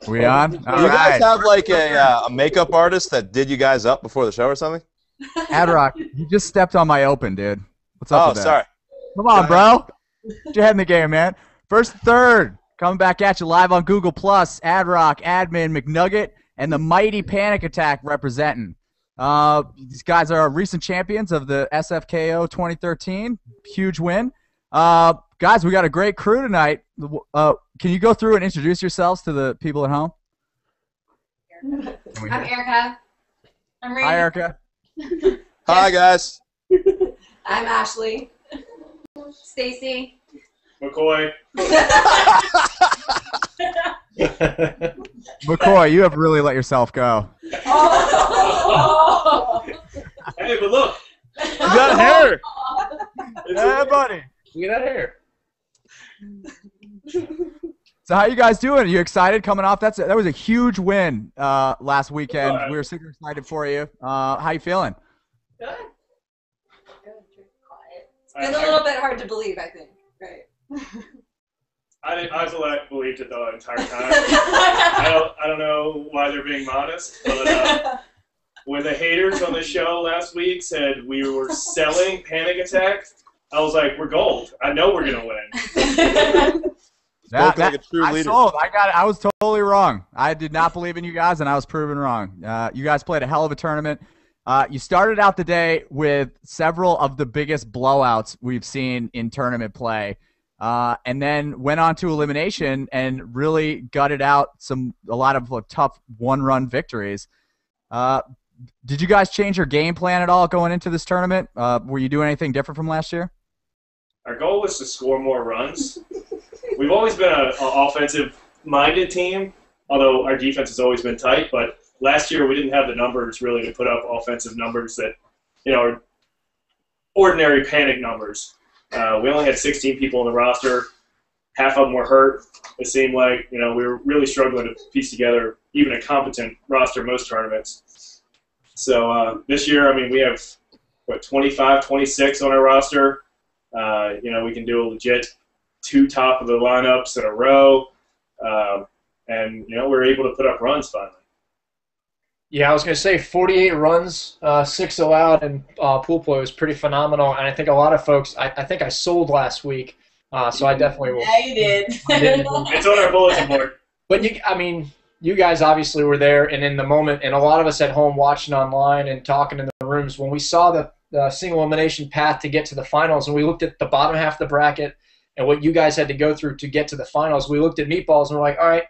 We on? Do you guys have like a makeup artist that did you guys up before the show or something? Adrock, you just stepped on my open, dude. What's up with that? Sorry. Come on, bro. Get your head in the game, man. First third, coming back at you live on Google+. Adrock, Admin, McNugget, and the mighty Panic Attack representing. These guys are recent champions of the SFKO 2013. Huge win. Guys, we got a great crew tonight. Can you go through and introduce yourselves to the people at home? I'm Erica. I'm Randy. Hi, Erica. Hi, guys. I'm Ashley. Stacy. McCoy. McCoy, you have really let yourself go. Oh. Hey, but look. You got hair. Yeah, buddy. Look at that hair. So how you guys doing? Are you excited coming off? That was a huge win last weekend. We were super excited for you. How you feeling? Good. It's been a little bit hard to believe, I think. Right. I believed it the entire time. I don't know why they're being modest, but when the haters on the show last week said we were selling Panic Attack, I was like, we're gold. I know we're gonna win. Like a true I leader. sold. I got it. I was totally wrong. I did not believe in you guys, and I was proven wrong. You guys played a hell of a tournament. You started out the day with several of the biggest blowouts we've seen in tournament play, and then went on to elimination and really gutted out a lot of tough one-run victories. Did you guys change your game plan at all going into this tournament? Were you doing anything different from last year? Our goal was to score more runs. We've always been an offensive-minded team, although our defense has always been tight. But last year we didn't have the numbers really to put up offensive numbers that, are ordinary Panic numbers. We only had 16 people on the roster. Half of them were hurt. It seemed like, we were really struggling to piece together even a competent roster most tournaments. So this year, we have, 25, 26 on our roster. We can do a legit 2 top of the lineups in a row. And, we're able to put up runs finally. Yeah, I was going to say 48 runs, 6 allowed, and pool play was pretty phenomenal. And I think a lot of folks, I think I sold last week, so I definitely will. Yeah, you did. It's on our bulletin board. But, you guys obviously were there and in the moment, and a lot of us at home watching online and talking in the rooms, when we saw the single elimination path to get to the finals, and we looked at the bottom half of the bracket and what you guys had to go through to get to the finals, we looked at Meatballs and we're like, all right,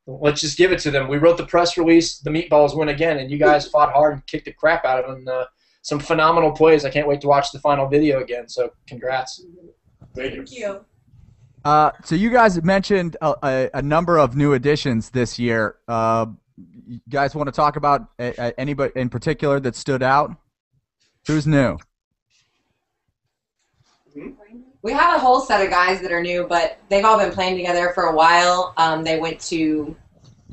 let's just give it to them. We wrote the press release, the Meatballs win again, and you guys fought hard and kicked the crap out of them. Some phenomenal plays. I can't wait to watch the final video again, so congrats. Thank you. So you guys mentioned a number of new additions this year. You guys want to talk about anybody in particular that stood out? Who's new? We have a whole set of guys that are new, but they've all been playing together for a while. They went to,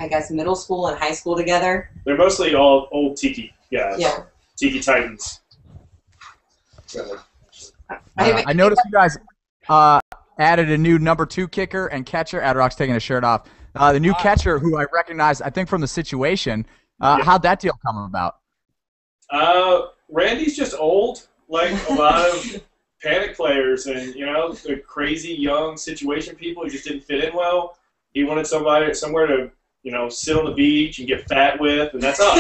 I guess, middle school and high school together. They're mostly all old Tiki guys. Yeah. Tiki Titans. I noticed you guys added a new number 2 kicker and catcher. Adrock's taking his shirt off. The new catcher, who I recognize, I think from the situation. How'd that deal come about? Randy's just old, like a lot of Panic players, and the crazy young situation people who just didn't fit in well. He wanted somewhere to sit on the beach and get fat with, and that's us.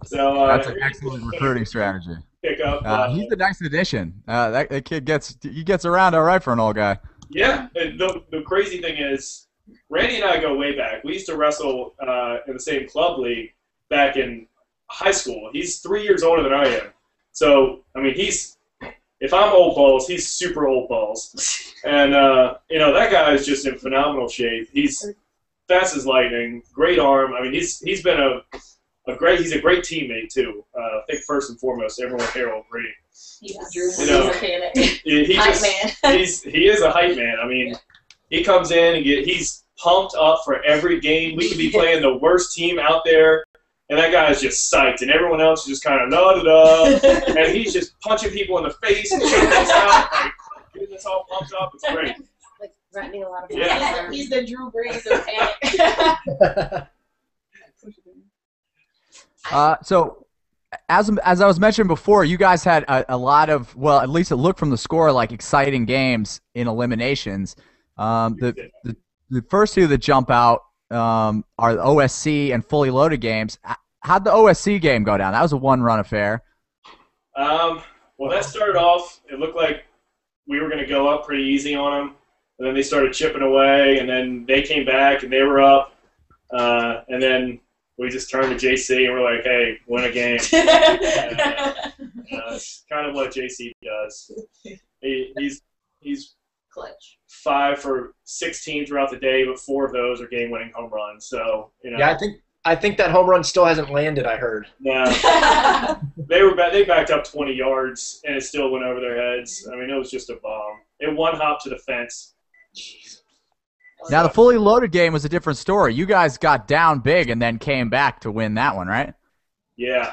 So that's an excellent recruiting strategy. Pick up. He's the next addition. That kid gets around all right for an old guy. Yeah, and the crazy thing is, Randy and I go way back. We used to wrestle in the same club league back in high school. He's 3 years older than I am. So, if I'm old balls, he's super old balls. And, that guy is just in phenomenal shape. He's fast as lightning, great arm. He's been he's a great teammate, too. I think first and foremost, everyone here will agree. He's a Panic. He is a hype man. He comes in and he's pumped up for every game. We could be playing the worst team out there, and that guy is just psyched, and everyone else is just kind of la-da-da, and he's just punching people in the face and shooting things out. pumped up. It's great. Like threatening a lot of Yeah. He's the Drew Brees of Panic. So, as I was mentioning before, you guys had a lot of, well, at least it looked from the score like exciting games in eliminations. The first two that jump out are the OSC and fully loaded games. How'd the OSC game go down? That was a one-run affair. Well, that started off, it looked like we were going to go up pretty easy on them. And then they started chipping away, and then they came back, and they were up. And then we just turned to JC, and we're like, hey, win a game. It's kind of what JC does. He's Clutch. 5 for 16 throughout the day, but 4 of those are game-winning home runs. So, you know. Yeah, I think that home run still hasn't landed, I heard. Yeah. They backed up 20 yards, and it still went over their heads. I mean, it was just a bomb. It one-hopped to the fence. Now, the fully loaded game was a different story. You guys got down big and then came back to win that one, right? Yeah.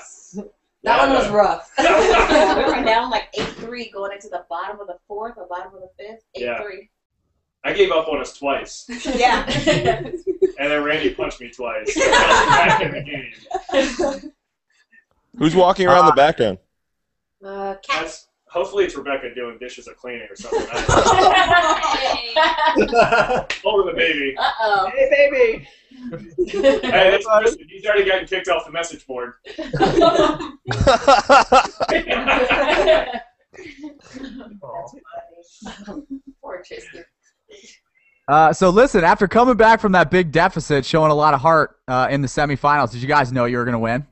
That one was rough. We were down like 8-3 going into the bottom of the fourth or bottom of the fifth. 8-3. Yeah. I gave up on us twice. Yeah. And then Randy punched me twice. Back in the game. Who's walking around the background? Cats. Hopefully it's Rebecca doing dishes or cleaning or something. Over the baby. Uh-oh. Hey, baby. Hey, that's Kristen. He's already gotten kicked off the message board. Poor Tristan. So listen, after coming back from that big deficit, showing a lot of heart in the semifinals, did you guys know you were going to win?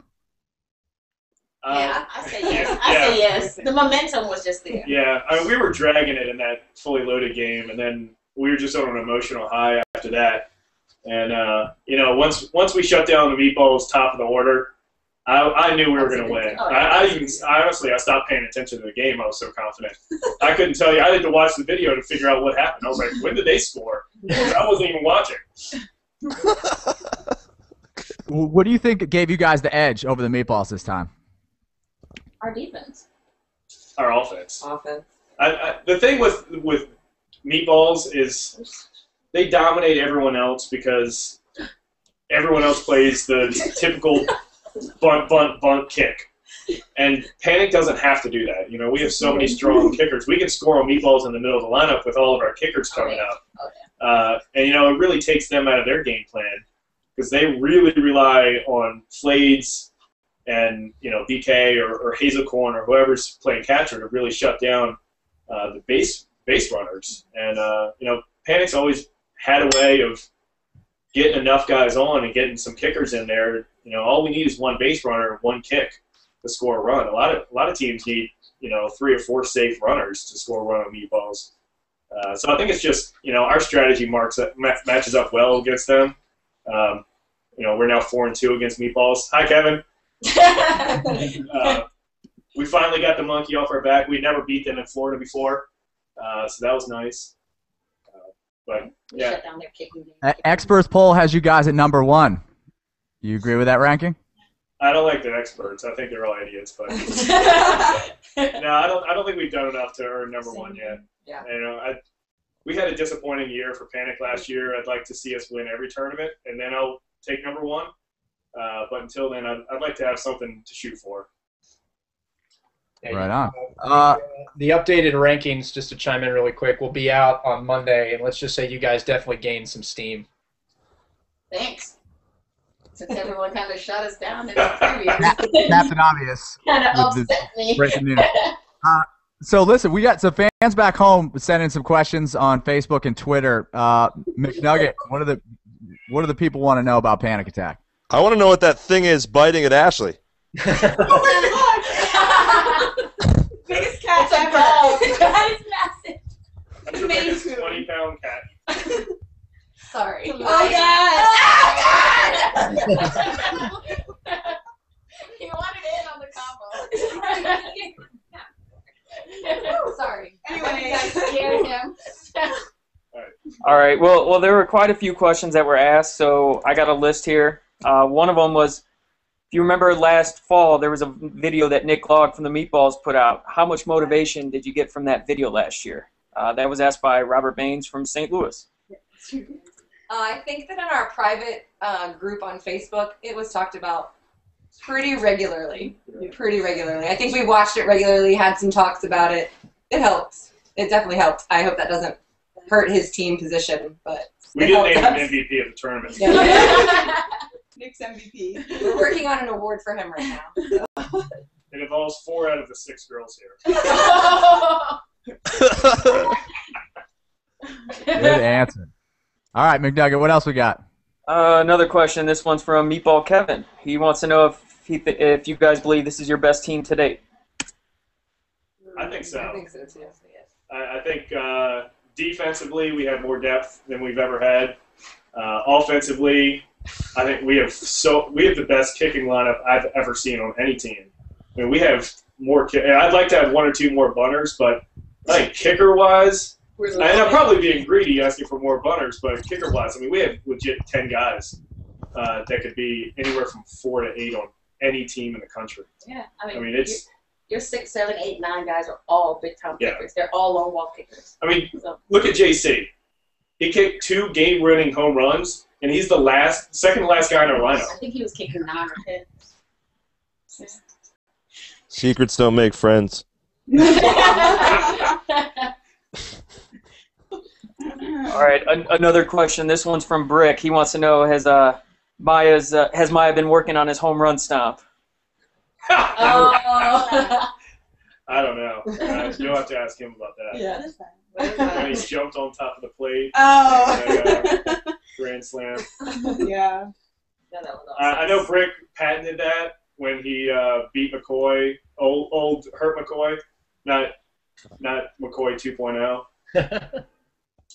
Yeah, I say yes. I say yes. The momentum was just there. Yeah, I mean, we were dragging it in that fully loaded game, and then we were just on an emotional high after that. And you know, once we shut down the Meatballs top of the order, I knew we were going to win. I honestly stopped paying attention to the game. I was so confident. I couldn't tell you. I had to watch the video to figure out what happened. I was like, when did they score? I wasn't even watching. What do you think gave you guys the edge over the Meatballs this time? Our defense. Our offense. Offense. The thing with Meatballs is they dominate everyone else because everyone else plays the typical bunt kick. And Panik doesn't have to do that. You know, we have so many strong kickers. We can score on Meatballs in the middle of the lineup with all of our kickers coming out. And, you know, it really takes them out of their game plan because they really rely on Flades and, you know, BK or Hazelcorn or whoever's playing catcher to really shut down the base runners. And, you know, Panik's always had a way of getting enough guys on and getting some kickers in there. You know, all we need is one base runner, one kick to score a run. A lot of teams need, you know, 3 or 4 safe runners to score a run on Meatballs. So I think it's just, you know, our strategy matches up well against them. You know, we're now 4-2 against Meatballs. Hi, Kevin. We finally got the monkey off our back. We'd never beat them in Florida before, so that was nice. But yeah, Shut down their kicking game. Experts poll has you guys at number 1. You agree with that ranking? I don't like the experts. I think they're all idiots. But no, I don't think we've done enough to earn number 1 yet. Yeah. You know, we had a disappointing year for Panik last year. I'd like to see us win every tournament, and then I'll take number 1. But until then, I'd like to have something to shoot for. Right on. The updated rankings, just to chime in really quick, will be out on Monday, and let's just say you guys definitely gained some steam. Thanks. Since everyone kind of shut us down in the preview. Captain Obvious. Kind of upset me. Breaking news. So listen, we got some fans back home sending some questions on Facebook and Twitter. McNugget, what do the people want to know about Panic Attack? I want to know what that thing is biting at Ashley. Biggest cat ever. That is massive. That's a 20-pound cat. Sorry. Oh, God. He wanted in on the combo. Sorry. Anyway, you guys scared him. All right. Well, there were quite a few questions that were asked, so I got a list here. One of them was, if you remember last fall, there was a video that Nick Logg from the Meatballs put out. How much motivation did you get from that video last year? That was asked by Robert Baines from St. Louis. I think that in our private group on Facebook, it was talked about pretty regularly. Pretty regularly. I think we watched it regularly, had some talks about it. It helps. It definitely helps. I hope that doesn't hurt his team position, but We did name him MVP of the tournament. Yeah. Nick's MVP. We're working on an award for him right now. It involves 4 out of the 6 girls here. Good answer. All right, McNugget, what else we got? Another question. This one's from Meatball Kevin. He wants to know if you guys believe this is your best team to date. I think so. I think so too. I think defensively we have more depth than we've ever had. Offensively, I think we have the best kicking lineup I've ever seen on any team. I mean, we have more. I'd like to have 1 or 2 more bunters, but I think kicker-wise, and I'm probably being greedy asking for more bunters, but kicker-wise, I mean, we have legit 10 guys that could be anywhere from 4 to 8 on any team in the country. Yeah, I mean it's. Your 6, 7, 8, 9 guys are all big time kickers. They're all long ball kickers. I mean, look at JC. He kicked 2 game-winning home runs, and he's the second to last guy in our lineup. I think he was kicking 9 or 10. Secrets don't make friends. All right, another question. This one's from Brick. He wants to know, has Maya been working on his home run stomp? Oh. I don't know. You'll have to ask him about that. Yeah. When he jumped on top of the plate. Oh. Grand slam. Yeah. I know Brick patented that when he beat McCoy, old Hurt McCoy, not McCoy 2.0.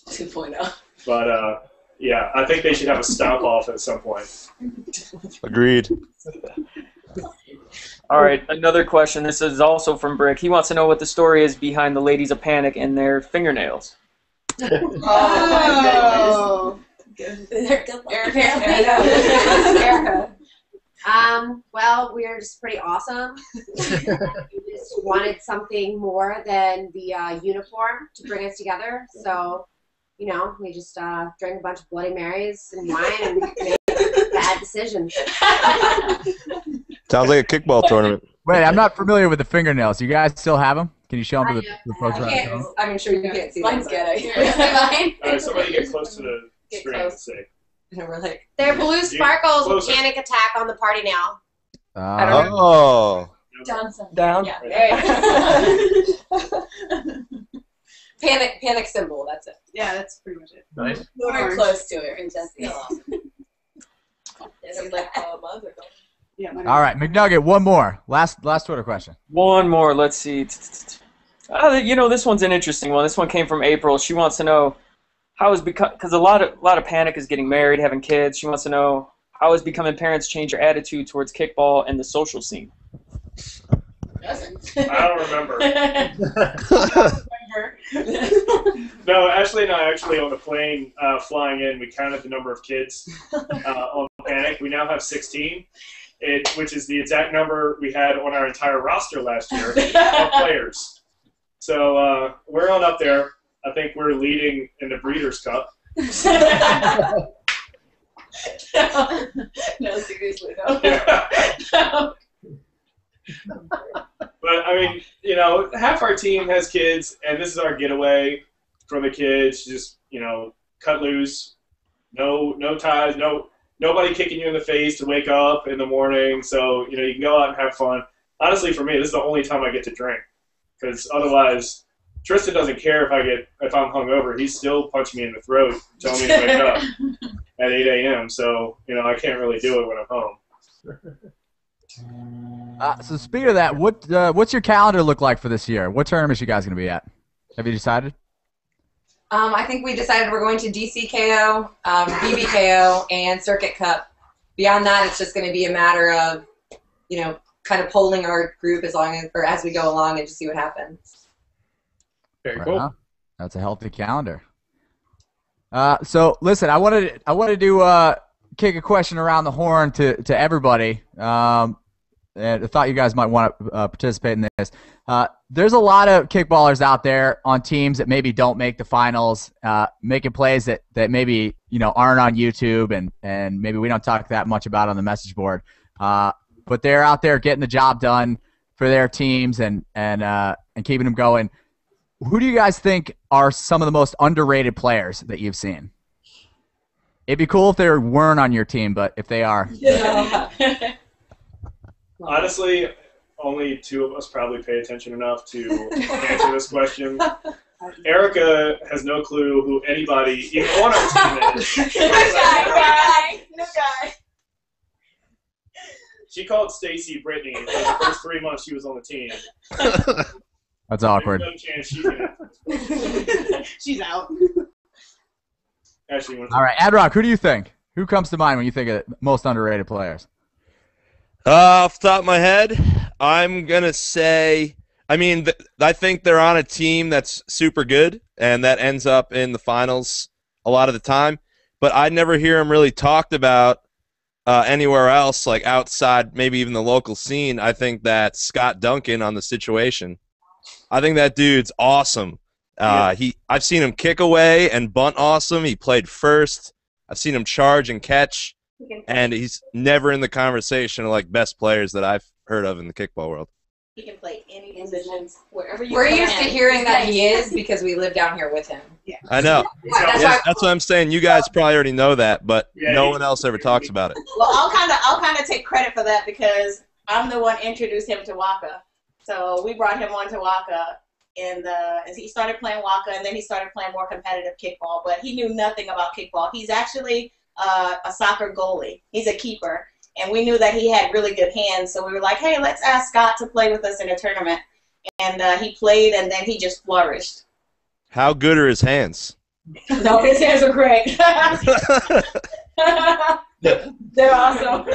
2.0. But yeah, I think they should have a stomp off at some point. Agreed. All right, another question. This is also from Brick. He wants to know what the story is behind the ladies of Panik and their fingernails. Oh, They're good. Erica. Well, we're just pretty awesome. We just wanted something more than the uniform to bring us together. So, we just drank a bunch of Bloody Marys and wine and made bad decisions. Sounds like a kickball tournament. Wait, I'm not familiar with the fingernails. You guys still have them? Can you show them to the folks right now? I'm sure you can't see Mine's them. good. All right, somebody get close to the Get screen close. and see. And we're like, They're blue sparkles with Closer. Panic Attack on the party now. Oh. Johnson. Down. Yeah. panic symbol. That's it. Yeah, that's pretty much it. Nice. We're close to it. It's just Yeah, All right, McNugget, one more. Last Twitter question. One more. Let's see. This one's an interesting one. This one came from April. She wants to know how is because a lot of Panic is getting married, having kids. She wants to know how has becoming parents change your attitude towards kickball and the social scene. I don't remember. No, actually, on the plane flying in, we counted the number of kids on Panic. We now have 16, which is the exact number we had on our entire roster last year of players. So we're on up there. I think we're leading in the Breeders' Cup. No, seriously, though. No. But I mean, half our team has kids, and this is our getaway from the kids. Just cut loose, no ties, nobody kicking you in the face to wake up in the morning. So you can go out and have fun. Honestly, for me, this is the only time I get to drink, because otherwise, Tristan doesn't care if I'm hungover. He's still punching me in the throat, telling me to wake up at 8 a.m. So I can't really do it when I'm home. So speaking of that, what's your calendar look like for this year? What tournaments you guys going to be at? Have you decided? I think we decided we're going to DCKO, BBKO, and Circuit Cup. Beyond that, it's just going to be a matter of, kind of polling our group as we go along and just see what happens. Very cool. That's a healthy calendar. So listen, I wanted to kick a question around the horn to everybody. and I thought you guys might want to participate in this. There's a lot of kickballers out there on teams that maybe don't make the finals, making plays that maybe aren't on YouTube, and maybe we don't talk that much about on the message board. But they're out there getting the job done for their teams and keeping them going. Who do you guys think are some of the most underrated players that you've seen? It'd be cool if they weren't on your team, but if they are. Honestly, only two of us probably pay attention enough to answer this question. Erica has no clue who anybody, even on our team is. No guy. She called Stacy Brittany for the first 3 months she was on the team. That's awkward. There's no chance she's gonna. She's out. Actually, All right, Adrock, who do you think? Who comes to mind when you think of most underrated players? Off the top of my head, I'm going to say, I think they're on a team that's super good and that ends up in the finals a lot of the time, but I never hear them really talked about anywhere else, like outside maybe even the local scene. I think that Scott Duncan on The Situation. I think that dude's awesome. I've seen him kick away and bunt awesome. He played first. I've seen him charge and catch. And he's never in the conversation of like best players that I've heard of in the kickball world. He can play any position, wherever you We're put used to him. hearing that he is because we live down here with him. I know. That's Yeah, why that's what I'm saying. You guys probably already know that, but Yeah, no one else ever talks about it. Well, I'll kind of take credit for that because I'm the one introduced him to Waka. So we brought him on to Waka, and he started playing Waka, and then he started playing more competitive kickball. But he knew nothing about kickball. He's actually a soccer goalie. He's a keeper, and we knew that he had really good hands. So we were like, hey, let's ask Scott to play with us in a tournament. And he played, and then he just flourished. How good are his hands? No, his hands are great. They're awesome.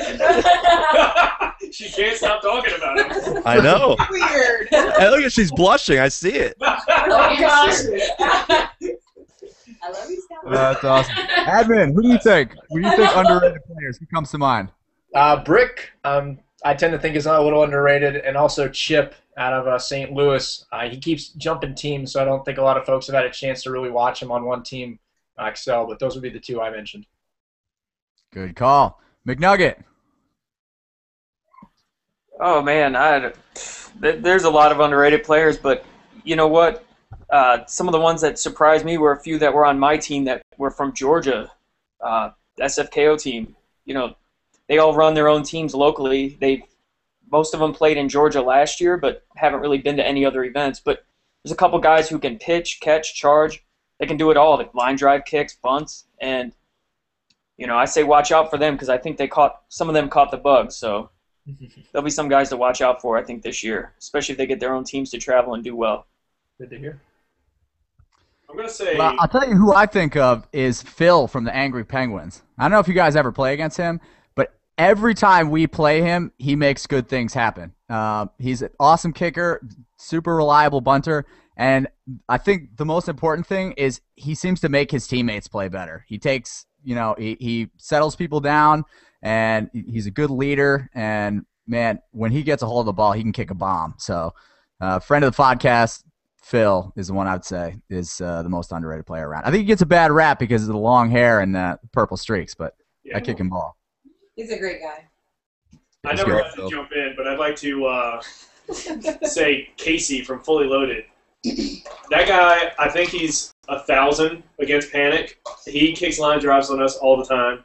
She can't stop talking about him. I know. Weird. Hey, look at she's blushing. I see it. Oh gosh. I love you, Scott. That's awesome. Admin, who do you think? Who do you think underrated players? Who comes to mind? Brick, I tend to think is a little underrated, and also Chip out of St. Louis. He keeps jumping teams, so I don't think a lot of folks have had a chance to really watch him on one team excel, but those would be the two I mentioned. Good call. McNugget. Oh man, there's a lot of underrated players, but you know what? Some of the ones that surprised me were a few that were on my team that were from Georgia, SFKO team. They all run their own teams locally. Most of them played in Georgia last year, but haven't really been to any other events. But there's a couple guys who can pitch, catch, charge. They can do it all. Like line drive kicks, bunts, and I say watch out for them because I think some of them caught the bug. So there'll be some guys to watch out for, I think, this year, especially if they get their own teams to travel and do well. Good to hear. I'm going to say... Well, I'll tell you who I think of is Phil from the Angry Penguins. I don't know if you guys ever play against him, but every time we play him, he makes good things happen. He's an awesome kicker, super reliable bunter, and I think the most important thing is he seems to make his teammates play better. He takes, he settles people down, and he's a good leader, and, man, when he gets a hold of the ball, he can kick a bomb. So, friend of the podcast, Phil is the one I would say is the most underrated player around. I think he gets a bad rap because of the long hair and the purple streaks, but I kick him ball. He's a great guy. I never like to jump in, but I'd like to say Casey from Fully Loaded. That guy, I think he's 1,000 against Panik. He kicks line drives on us all the time.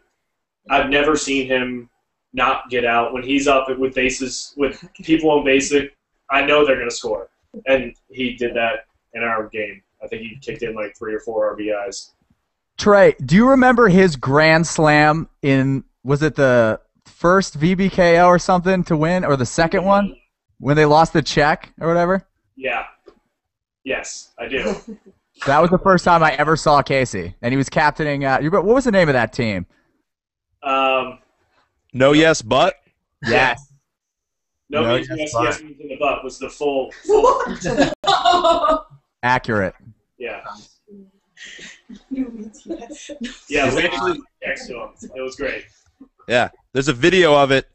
I've never seen him not get out. When he's up with bases, with people on basic, I know they're going to score. And he did that in our game. I think he kicked in like 3 or 4 RBIs. Trey, do you remember his grand slam in, was it the first VBKO or something to win, or the second one when they lost the check or whatever? Yeah. Yes, I do. That was the first time I ever saw Casey, and he was captaining. What was the name of that team? No, yes, but. Yes. No, yes, yes means in the butt was the full. Accurate. Yeah. Yeah, we actually next to him. It was great. Yeah, there's a video of it.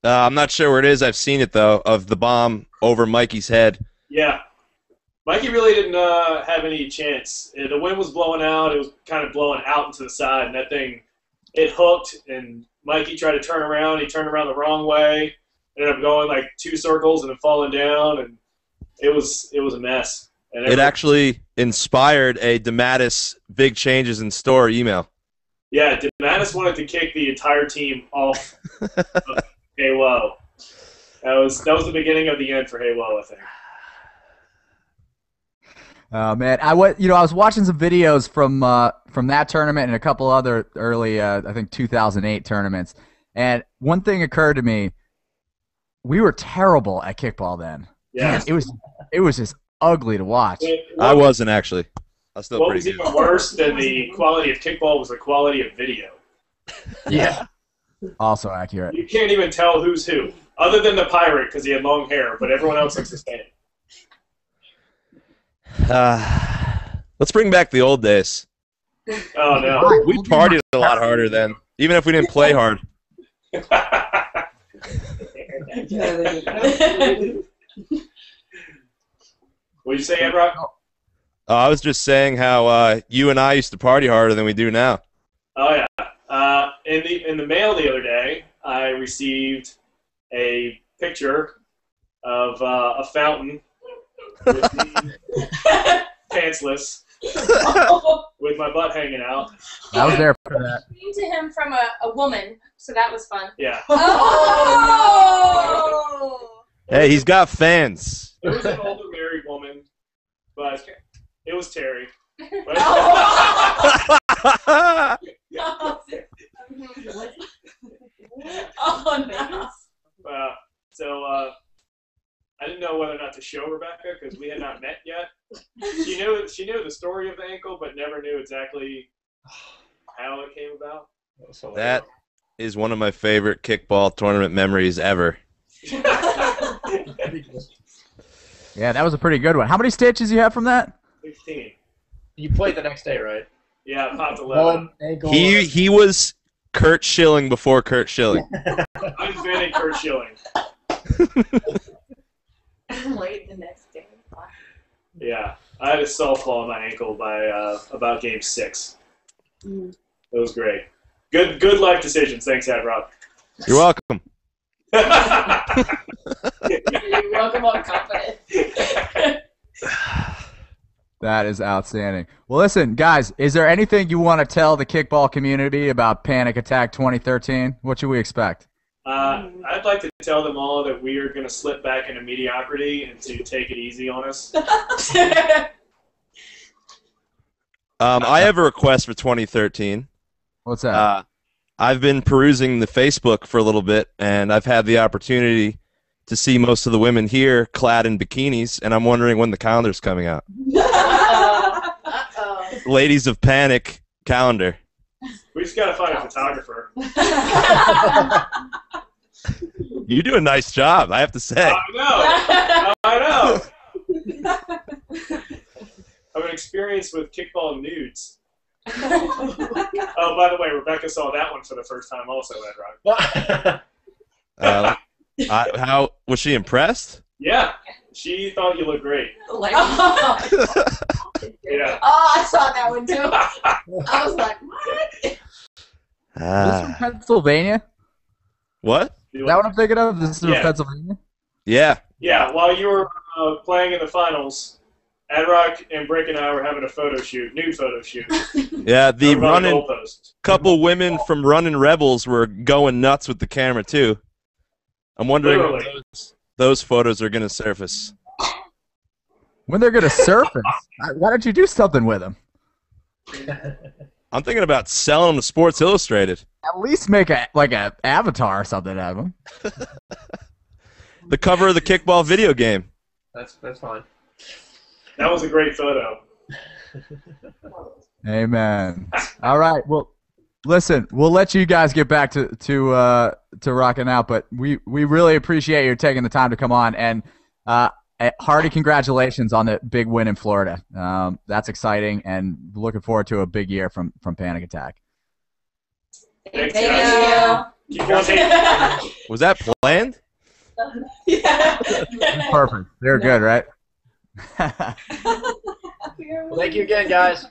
I'm not sure where it is. I've seen it, though, of the bomb over Mikey's head. Yeah. Mikey really didn't have any chance. The wind was blowing out. It was kind of blowing out into the side, and that thing, it hooked, and Mikey tried to turn around. He turned around the wrong way, ended up going like 2 circles and then falling down, and it was a mess. And It actually inspired a DeMattis Big Changes in Store email. Yeah, DeMattis wanted to kick the entire team off of Halo. That was the beginning of the end for Halo, I think. Oh man, I was watching some videos from that tournament and a couple other early, I think 2008 tournaments, and one thing occurred to me: we were terrible at kickball then. Yeah, Man, it was just ugly to watch. I wasn't actually. I was still What pretty was good. even worse than the quality of kickball was the quality of video. Yeah. Also accurate. You can't even tell who's who, other than the pirate because he had long hair, but everyone else looks the same. Let's bring back the old days. Oh no. We partied a lot harder then, even if we didn't play hard. What'd you say, Ed Rock? I was just saying how you and I used to party harder than we do now. Oh yeah. In the mail the other day, I received a picture of a fountain with me pantsless with my butt hanging out. I was there for that. Came to him from a woman, so that was fun. Yeah. Oh! Hey, he's got fans. It was an older married woman, but it was Terry. But Oh no! so I didn't know whether or not to show Rebecca because we had not met yet. She knew the story of the ankle, but never knew exactly how it came about. That is one of my favorite kickball tournament memories ever. Yeah, that was a pretty good one. How many stitches you have from that? 16. You played the next day, right? Yeah, I popped 11. One ankle. He was Kurt Schilling before Kurt Schilling. I'm Vinny Kurt Schilling. Wait, the next day. Yeah, I had a softball in my ankle by about game 6. It was great. Good life decisions. Thanks, Ad Rob. You're welcome. You're welcome on confidence. That is outstanding. Well, listen, guys, is there anything you want to tell the kickball community about Panic Attack 2013? What should we expect? I'd like to tell them all that we are going to slip back into mediocrity and to take it easy on us. I have a request for 2013. What's that? I've been perusing the Facebook for a little bit, and I've had the opportunity to see most of the women here clad in bikinis, and I'm wondering when the calendar's coming out. Uh-oh. Ladies of Panic calendar. We just got to find a photographer. You do a nice job, I have to say. I know. I'm an experience with kickball nudes. Oh, by the way, Rebecca saw that one for the first time also, Ed Rock. How was she impressed? Yeah, she thought you looked great. Yeah. Oh, I saw that one too. I was like, what? Is this from Pennsylvania? What? Is that what I'm thinking of? This is from Yeah. Pennsylvania? Yeah. Yeah, while you were playing in the finals, Ad Rock and Brick and I were having a photo shoot, nude photo shoot. Yeah, the Over by the running goalpost. couple women from Running Rebels were going nuts with the camera too. I'm wondering when Literally. those photos are going to surface. When they're going to surface? Why don't you do something with them? I'm thinking about selling them to Sports Illustrated. At least make a avatar or something out of them. The cover of the kickball video game. That's fine. That was a great photo. Amen. All right. Well, listen, we'll let you guys get back to rocking out, but we really appreciate you taking the time to come on, and hearty congratulations on the big win in Florida. That's exciting, and looking forward to a big year from Panic Attack. Thanks, Thank guys. you. Keep on taking. Was that planned? Yeah. Perfect. They're good, right? Well, thank you again, guys.